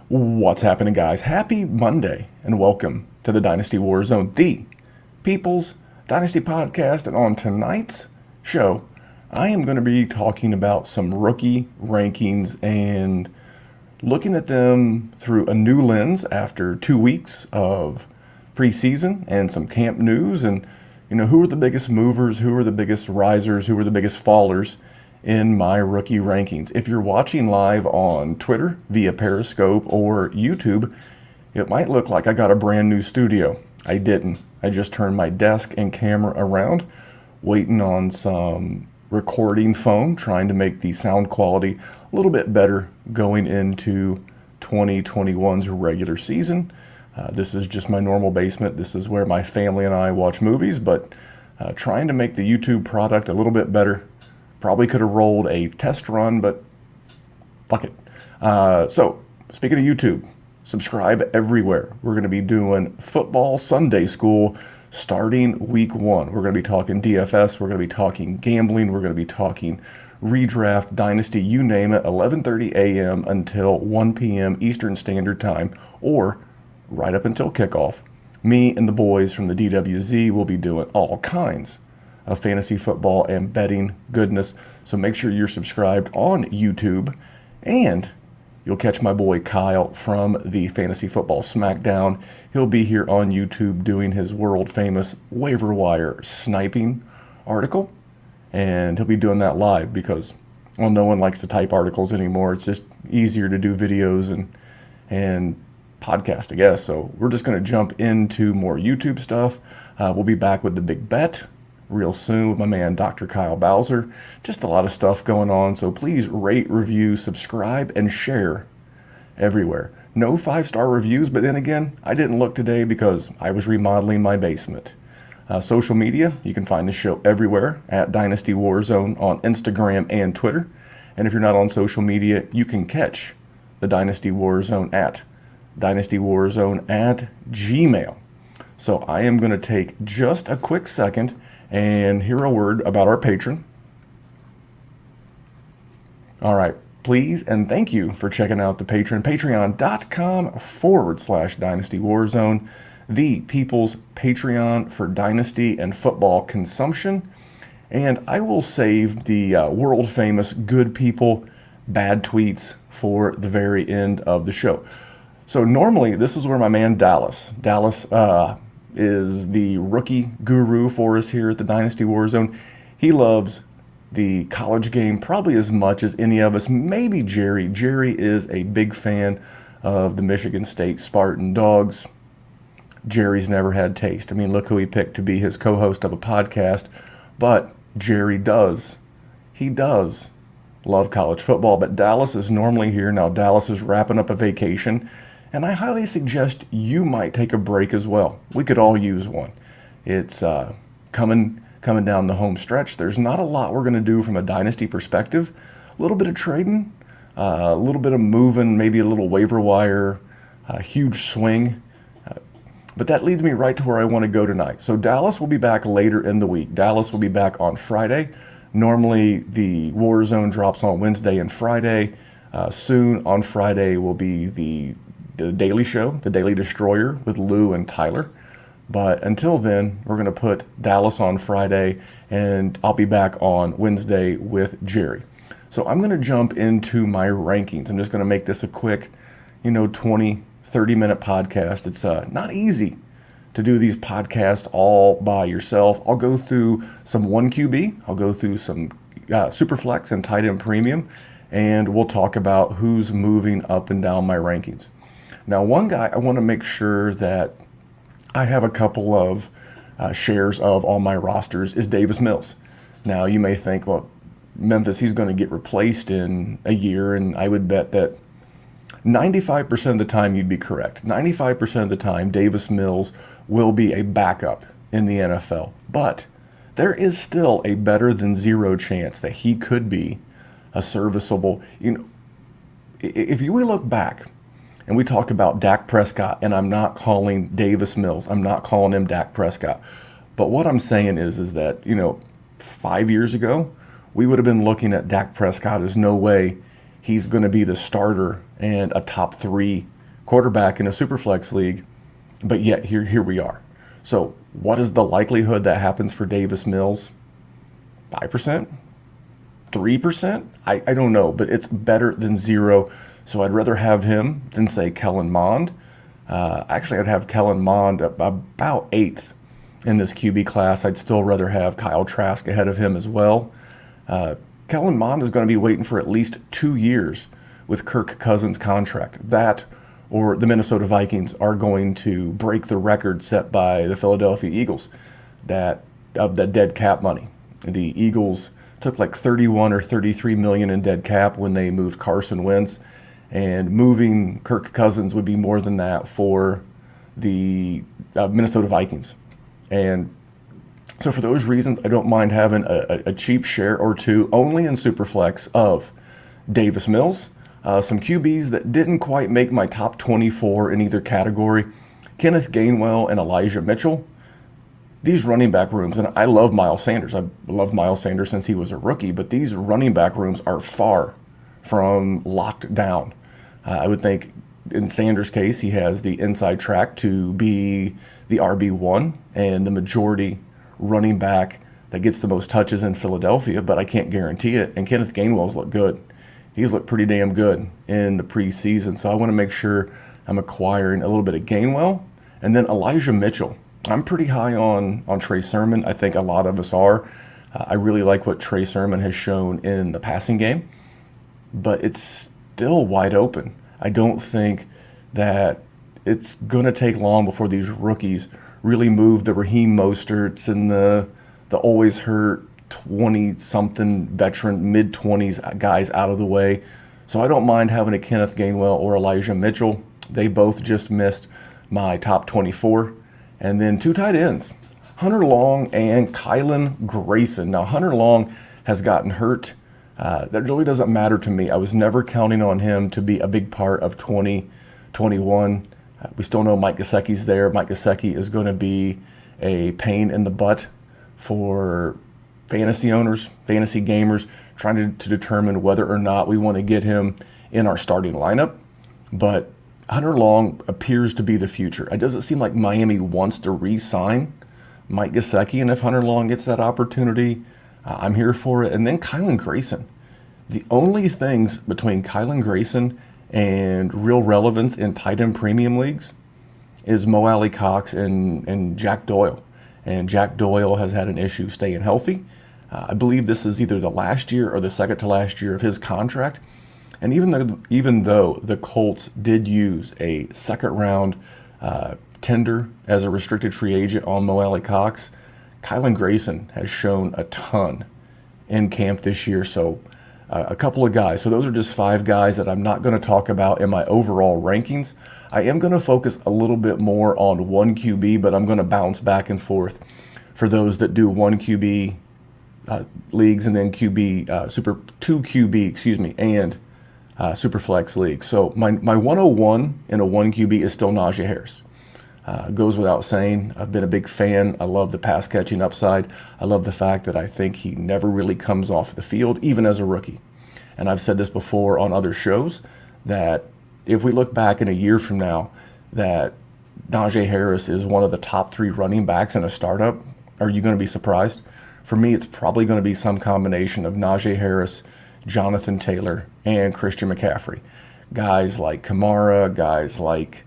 What's happening, guys? Happy Monday and welcome to the Dynasty Warzone, the People's Dynasty Podcast. And on tonight's show, I am going to be talking about some rookie rankings and looking at them through a new lens after 2 weeks of preseason and some camp news. And, who are the biggest movers, who are the biggest risers, who are the biggest fallers in my rookie rankings. If you're watching live on Twitter via Periscope or YouTube, it might look like I got a brand new studio. I didn't. I just turned my desk and camera around, waiting on some recording foam, trying to make the sound quality a little bit better going into 2021's regular season. This is just my normal basement. This is where my family and I watch movies, but trying to make the YouTube product a little bit better. Probably could have rolled a test run, but fuck it. So, speaking of YouTube, subscribe everywhere. We're going to be doing football Sunday school starting week 1. We're going to be talking DFS. We're going to be talking gambling. We're going to be talking redraft, dynasty, you name it, 11:30 a.m. until 1 p.m. Eastern Standard Time, or right up until kickoff. Me and the boys from the DWZ will be doing all kinds of fantasy football and betting goodness. So make sure you're subscribed on YouTube, and you'll catch my boy Kyle from the Fantasy Football Smackdown. He'll be here on YouTube doing his world famous waiver wire sniping article, and he'll be doing that live because, well, no one likes to type articles anymore. It's just easier to do videos and podcast, I guess. So we're just going to jump into more YouTube stuff. We'll be back with the big bet real soon with my man Dr. Kyle Bowser. Just a lot of stuff going on, so please rate, review, subscribe, and share everywhere. No 5-star reviews, but then again, I didn't look today because I was remodeling my basement. Social media, you can find the show everywhere at Dynasty Warzone on Instagram and Twitter. And if you're not on social media, you can catch the Dynasty Warzone at Gmail. So I am going to take just a quick second and hear a word about our patron. All right, please and thank you for checking out the Patreon, patreon.com/Dynasty Warzone, the people's Patreon for Dynasty and football consumption. And I will save the world famous good people, bad tweets for the very end of the show. So normally this is where my man Dallas is the rookie guru for us here at the Dynasty Warzone. He loves the college game probably as much as any of us, maybe Jerry. Jerry is a big fan of the Michigan State Spartan Dogs. Jerry's never had taste. I mean, look who he picked to be his co-host of a podcast. But Jerry does. He does love college football. But Dallas is normally here. Now Dallas is wrapping up a vacation, and I highly suggest you might take a break as well. We could all use one. It's coming down the home stretch. There's not a lot we're going to do from a dynasty perspective. A little bit of trading, a little bit of moving, maybe a little waiver wire, a huge swing. But that leads me right to where I want to go tonight. So Dallas will be back later in the week. Dallas will be back on Friday. Normally the Warzone drops on Wednesday and Friday. Soon on Friday will be the Daily Show, the Daily Destroyer with Lou and Tyler. But until then, we're going to put Dallas on Friday, and I'll be back on Wednesday with Jerry. So I'm going to jump into my rankings. I'm just going to make this a quick, 20, 30-minute podcast. It's not easy to do these podcasts all by yourself. I'll go through some 1QB. I'll go through some Superflex and tight end premium, and we'll talk about who's moving up and down my rankings. Now, one guy I want to make sure that I have a couple of shares of on my rosters is Davis Mills. Now, you may think, well, Memphis, he's going to get replaced in a year, and I would bet that 95% of the time you'd be correct. 95% of the time, Davis Mills will be a backup in the NFL. But there is still a better than zero chance that he could be a serviceable, if we look back, and we talk about Dak Prescott, and I'm not calling Davis Mills, I'm not calling him Dak Prescott. But what I'm saying is that, 5 years ago, we would have been looking at Dak Prescott as no way he's going to be the starter and a top 3 quarterback in a Superflex league, but yet here we are. So what is the likelihood that happens for Davis Mills? 5%? 3%? I don't know, but it's better than zero. So I'd rather have him than, say, Kellen Mond. Actually, I'd have Kellen Mond about 8th in this QB class. I'd still rather have Kyle Trask ahead of him as well. Kellen Mond is going to be waiting for at least 2 years with Kirk Cousins' contract. That or the Minnesota Vikings are going to break the record set by the Philadelphia Eagles of the dead cap money. The Eagles took like 31 or 33 million in dead cap when they moved Carson Wentz, and moving Kirk Cousins would be more than that for the Minnesota Vikings. And so for those reasons, I don't mind having a cheap share or two only in Superflex of Davis Mills. Some QBs that didn't quite make my top 24 in either category, Kenneth Gainwell and Elijah Mitchell. These running back rooms, and I love Miles Sanders. I love Miles Sanders since he was a rookie, but these running back rooms are far from locked down. I would think in Sanders' case, he has the inside track to be the RB1 and the majority running back that gets the most touches in Philadelphia, but I can't guarantee it. And Kenneth Gainwell's looked good. He's looked pretty damn good in the preseason, so I want to make sure I'm acquiring a little bit of Gainwell. And then Elijah Mitchell. I'm pretty high on Trey Sermon. I think a lot of us are. I really like what Trey Sermon has shown in the passing game, but it's still wide open. I don't think that it's going to take long before these rookies really move the Raheem Mosterts and the always hurt 20-something veteran, mid-20s guys out of the way. So I don't mind having a Kenneth Gainwell or Elijah Mitchell. They both just missed my top 24. And then 2 tight ends, Hunter Long and Kylan Grayson. Now, Hunter Long has gotten hurt. That really doesn't matter to me. I was never counting on him to be a big part of 2021. We still know Mike Gesicki's there. Mike Gesicki is going to be a pain in the butt for fantasy owners, fantasy gamers, trying to determine whether or not we want to get him in our starting lineup. But Hunter Long appears to be the future. It doesn't seem like Miami wants to re-sign Mike Gesicki, and if Hunter Long gets that opportunity, I'm here for it. And then Kylan Grayson. The only things between Kylan Grayson and real relevance in tight end premium leagues is Mo Alley Cox and Jack Doyle. And Jack Doyle has had an issue staying healthy. I believe this is either the last year or the second to last year of his contract. And even though the Colts did use a second-round tender as a restricted free agent on Mo Alley Cox, Kylan Grayson has shown a ton in camp this year. So a couple of guys. So those are just 5 guys that I'm not going to talk about in my overall rankings. I am going to focus a little bit more on 1 QB, but I'm going to bounce back and forth for those that do 1 QB leagues and then 2 QB, and Superflex league. So my 101 in a 1 QB is still Najee Harris. Goes without saying. I've been a big fan. I love the pass catching upside. I love the fact that I think he never really comes off the field, even as a rookie. And I've said this before on other shows, that if we look back in a year from now, that Najee Harris is one of the top 3 running backs in a startup, are you going to be surprised? For me, it's probably going to be some combination of Najee Harris, Jonathan Taylor, and Christian McCaffrey. Guys like Kamara, guys like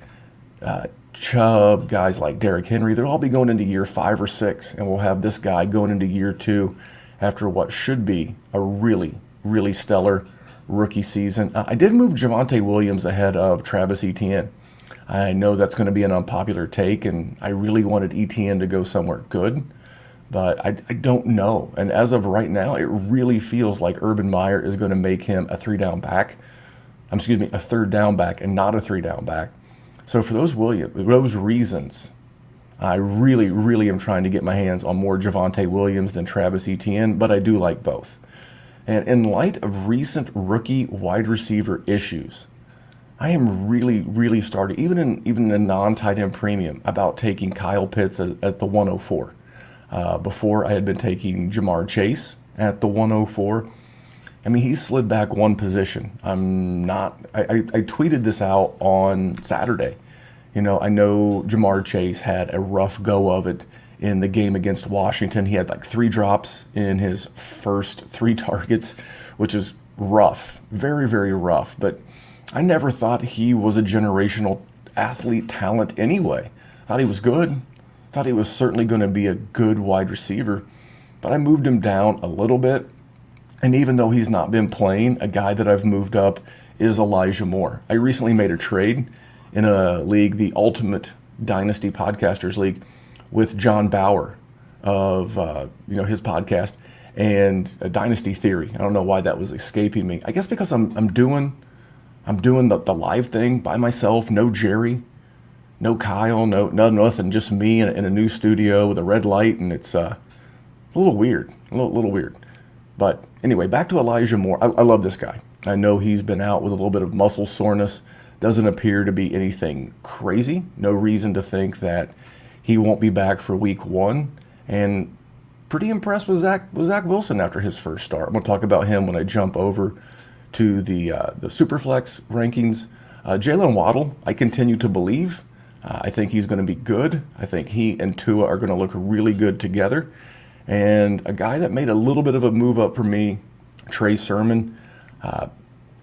Chubb, guys like Derrick Henry, they'll all be going into year 5 or 6, and we'll have this guy going into year 2 after what should be a really, really stellar rookie season. I did move Javonte Williams ahead of Travis Etienne. I know that's going to be an unpopular take, and I really wanted Etienne to go somewhere good, but I don't know. And as of right now, it really feels like Urban Meyer is going to make him a 3-down back. A 3rd down back and not a 3-down back. So for those reasons, I really, really am trying to get my hands on more Javonte Williams than Travis Etienne, but I do like both. And in light of recent rookie wide receiver issues, I am really, really starting, even in a non-tight end premium, about taking Kyle Pitts at the 104. Before I had been taking Jamar Chase at the 104. I mean, he slid back one position. I tweeted this out on Saturday. I know Jamar Chase had a rough go of it in the game against Washington. He had like 3 drops in his first 3 targets, which is rough, very, very rough. But I never thought he was a generational athlete talent anyway. Thought he was good. Thought he was certainly going to be a good wide receiver. But I moved him down a little bit. And even though he's not been playing, a guy that I've moved up is Elijah Moore. I recently made a trade in a league, the Ultimate Dynasty Podcasters League, with John Bauer of his podcast and Dynasty Theory. I don't know why that was escaping me. I guess because I'm doing the live thing by myself. No Jerry, no Kyle, no nothing. Just me in a new studio with a red light, and it's a little weird, a little weird. But anyway, back to Elijah Moore. I love this guy. I know he's been out with a little bit of muscle soreness. Doesn't appear to be anything crazy. No reason to think that he won't be back for week 1. And pretty impressed with Zach Wilson after his first start. I'm going to talk about him when I jump over to the Superflex rankings. Jalen Waddle, I continue to believe. I think he's going to be good. I think he and Tua are going to look really good together. And a guy that made a little bit of a move up for me, Trey Sermon.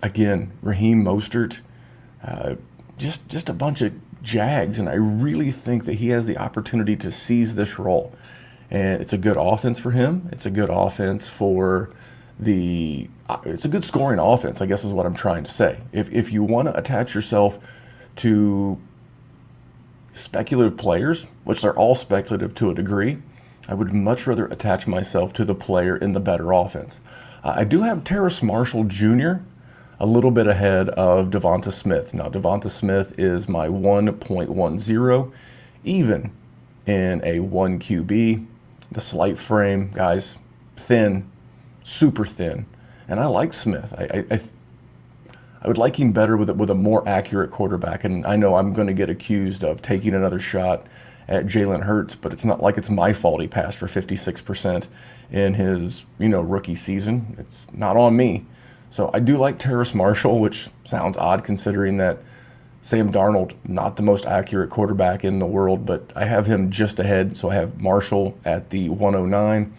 Again, Raheem Mostert. Just a bunch of Jags, and I really think that he has the opportunity to seize this role. And it's a good offense for him. It's a good offense for it's a good scoring offense, I guess is what I'm trying to say. If you want to attach yourself to speculative players, which they're all speculative to a degree, I would much rather attach myself to the player in the better offense. I do have Terrace Marshall Jr. a little bit ahead of Devonta Smith. Now, Devonta Smith is my 1.10, even in a 1 QB. The slight frame, guys, thin, super thin. And I like Smith. I would like him better with a more accurate quarterback. And I know I'm going to get accused of taking another shot at Jalen Hurts, but it's not like it's my fault he passed for 56% in his rookie season. It's not on me. So I do like Terrace Marshall, which sounds odd considering that Sam Darnold, not the most accurate quarterback in the world, but I have him just ahead. So I have Marshall at the 109.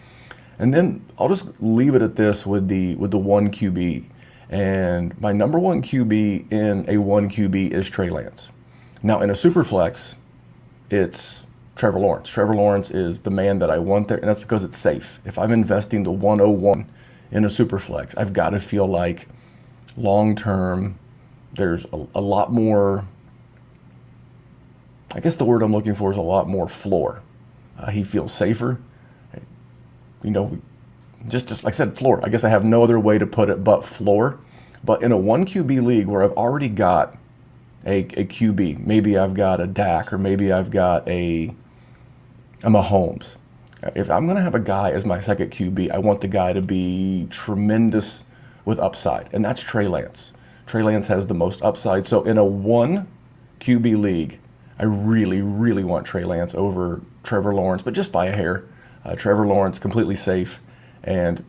And then I'll just leave it at this with the 1 QB. And my number 1 QB in a 1 QB is Trey Lance. Now in a super flex, it's Trevor Lawrence. Trevor Lawrence is the man that I want there, and that's because it's safe. If I'm investing the 101 in a super flex, I've got to feel like long-term there's a lot more, I guess the word I'm looking for is a lot more floor. He feels safer. Just like I said, floor. I guess I have no other way to put it but floor. But in a 1 QB league where I've already got a QB, maybe I've got a Dak, or maybe I've got a Mahomes. If I'm going to have a guy as my second QB, I want the guy to be tremendous with upside, and that's Trey Lance. Trey Lance has the most upside. So in a 1 QB league, I really, really want Trey Lance over Trevor Lawrence, but just by a hair. Trevor Lawrence, completely safe, and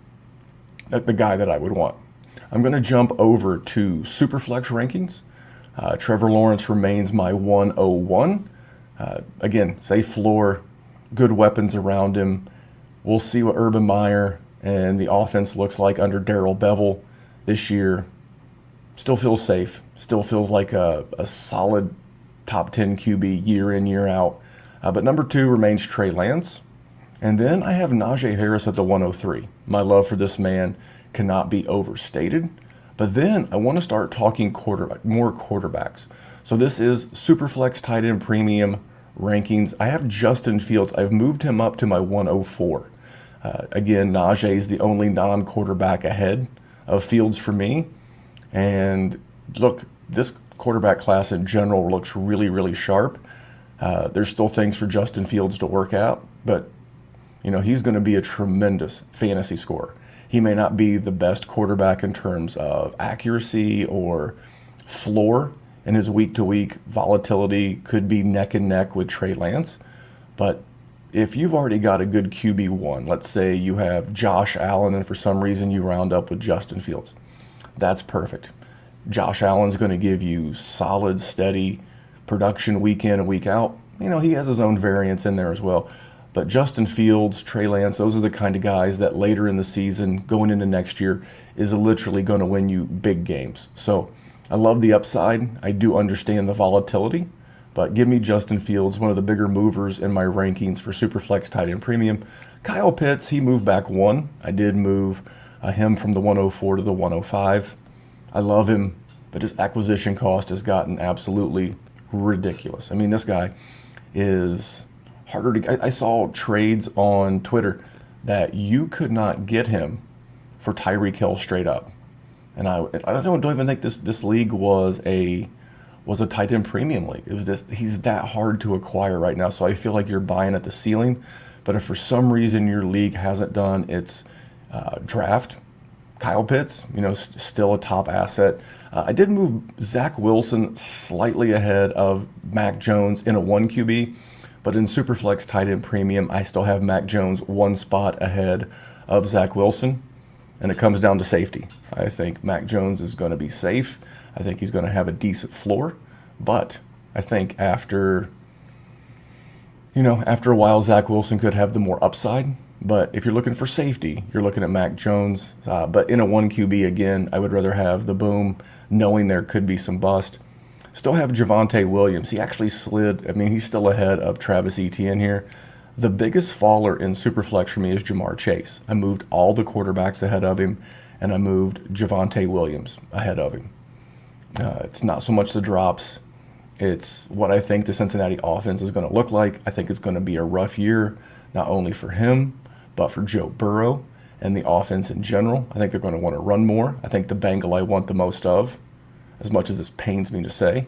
the guy that I would want. I'm going to jump over to Superflex rankings. Trevor Lawrence remains my 101. Again, safe floor, good weapons around him. We'll see what Urban Meyer and the offense looks like under Darrell Bevell this year. Still feels safe. Still feels like a solid top 10 QB year in, year out. But number 2 remains Trey Lance. And then I have Najee Harris at the 103. My love for this man cannot be overstated. But then I want to start talking more quarterbacks. So this is Superflex tight end premium rankings. I have Justin Fields. I've moved him up to my 104. Again, Najee is the only non-quarterback ahead of Fields for me. And look, this quarterback class in general looks really, really sharp. There's still things for Justin Fields to work out, but he's going to be a tremendous fantasy scorer. He may not be the best quarterback in terms of accuracy or floor, and his week-to-week volatility could be neck and neck with Trey Lance. But if you've already got a good QB1, let's say you have Josh Allen and for some reason you round up with Justin Fields, that's perfect. Josh Allen's going to give you solid, steady production week in and week out. You know, he has his own variance in there as well. But Justin Fields, Trey Lance, those are the kind of guys that later in the season, going into next year, is literally going to win you big games. So I love the upside. I do understand the volatility. But give me Justin Fields, one of the bigger movers in my rankings for Superflex tight end premium. Kyle Pitts, he moved back one. I did move him from the 104 to the 105. I love him, but his acquisition cost has gotten absolutely ridiculous. I mean, this guy is harder to... I saw trades on Twitter that you could not get him for Tyreek Hill straight up. And I don't even think this league was a tight end premium league. It was this. He's that hard to acquire right now, so I feel like you're buying at the ceiling. But if for some reason your league hasn't done its draft, Kyle Pitts, you know, still a top asset. I did move Zach Wilson slightly ahead of Mac Jones in a 1 QB, but in Superflex tight end premium, I still have Mac Jones one spot ahead of Zach Wilson, and it comes down to safety. I think Mac Jones is going to be safe. I think he's going to have a decent floor, but I think after a while, Zach Wilson could have the more upside. But if you're looking for safety, you're looking at Mac Jones. But in a 1 QB, again, I would rather have the boom, knowing there could be some bust. Still have Javonte Williams. He actually slid. I mean, he's still ahead of Travis Etienne here. The biggest faller in Superflex for me is Jamar Chase. I moved all the quarterbacks ahead of him, and I moved Javonte Williams ahead of him. It's not so much the drops. It's what I think the Cincinnati offense is going to look like. I think it's going to be a rough year, not only for him, but for Joe Burrow and the offense in general. I think they're going to want to run more. I think the Bengal I want the most of, as much as this pains me to say,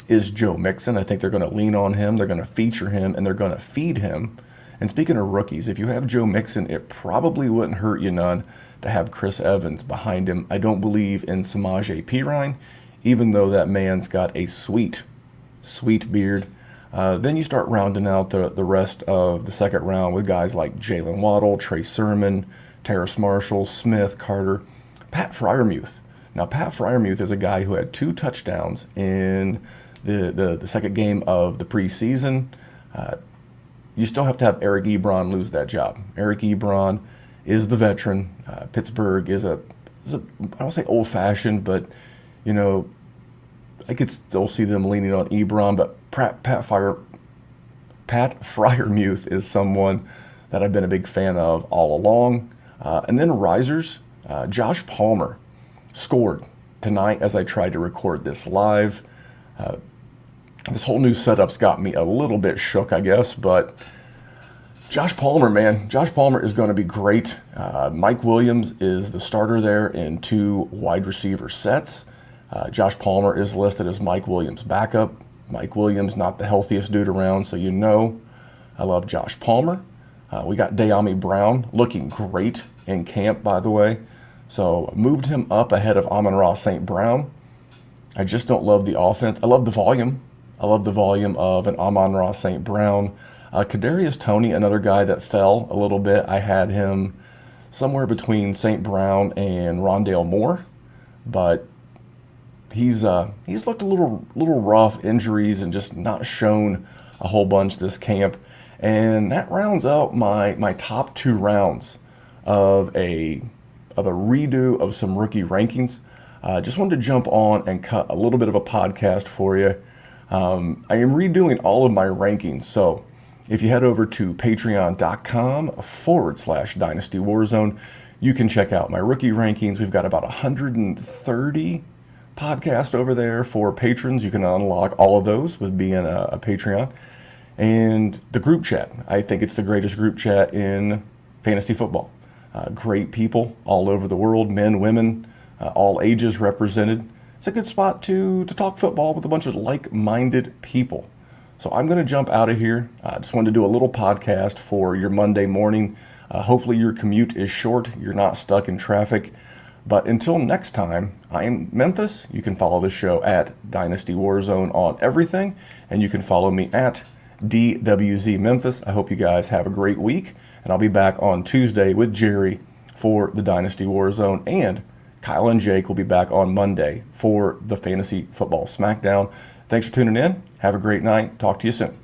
is Joe Mixon. I think they're going to lean on him. They're going to feature him, and they're going to feed him. And speaking of rookies, if you have Joe Mixon, it probably wouldn't hurt you none to have Chris Evans behind him. I don't believe in Samaje Perine, even though that man's got a sweet beard. Then you start rounding out the rest of the second round with guys like Jalen Waddle, Trey Sermon, Terrace Marshall, Smith, Carter, Pat Freiermuth. Now, Pat Freiermuth is a guy who had 2 touchdowns in the second game of the preseason. You still have to have Eric Ebron lose that job. Eric Ebron is the veteran. Pittsburgh is I don't say old-fashioned, but, you know, I could still see them leaning on Ebron, but Pat Freiermuth is someone that I've been a big fan of all along. And then risers, Josh Palmer scored tonight as I tried to record this live. This whole new setup's got me a little bit shook, I guess, but Josh Palmer, man. Josh Palmer is going to be great. Mike Williams is the starter there in 2 wide receiver sets. Josh Palmer is listed as Mike Williams' backup. Mike Williams, not the healthiest dude around, so you know I love Josh Palmer. We got Deamy Brown looking great in camp, by the way. So moved him up ahead of Amon-Ra St. Brown. I just don't love the offense. I love the volume. I love the volume of an Amon-Ra St. Brown. Kadarius Toney, another guy that fell a little bit. I had him somewhere between St. Brown and Rondale Moore, but he's looked a little rough, injuries, and just not shown a whole bunch this camp. And that rounds out my top 2 rounds of a redo of some rookie rankings. Just wanted to jump on and cut a little bit of a podcast for you. I am redoing all of my rankings, so if you head over to patreon.com/Dynasty Warzone, you can check out my rookie rankings. We've got about 130 podcasts over there for patrons. You can unlock all of those with being a Patreon. And the group chat. I think it's the greatest group chat in fantasy football. Great people all over the world, men, women, all ages represented. It's a good spot to talk football with a bunch of like-minded people. So I'm going to jump out of here. I just wanted to do a little podcast for your Monday morning. Hopefully your commute is short. You're not stuck in traffic. But until next time, I am Memphis. You can follow the show at Dynasty Warzone on everything. And you can follow me at DWZ Memphis. I hope you guys have a great week, and I'll be back on Tuesday with Jerry for the Dynasty Warzone, and Kylan and Jake will be back on Monday for the Fantasy Football Smackdown. Thanks for tuning in. Have a great night. Talk to you soon.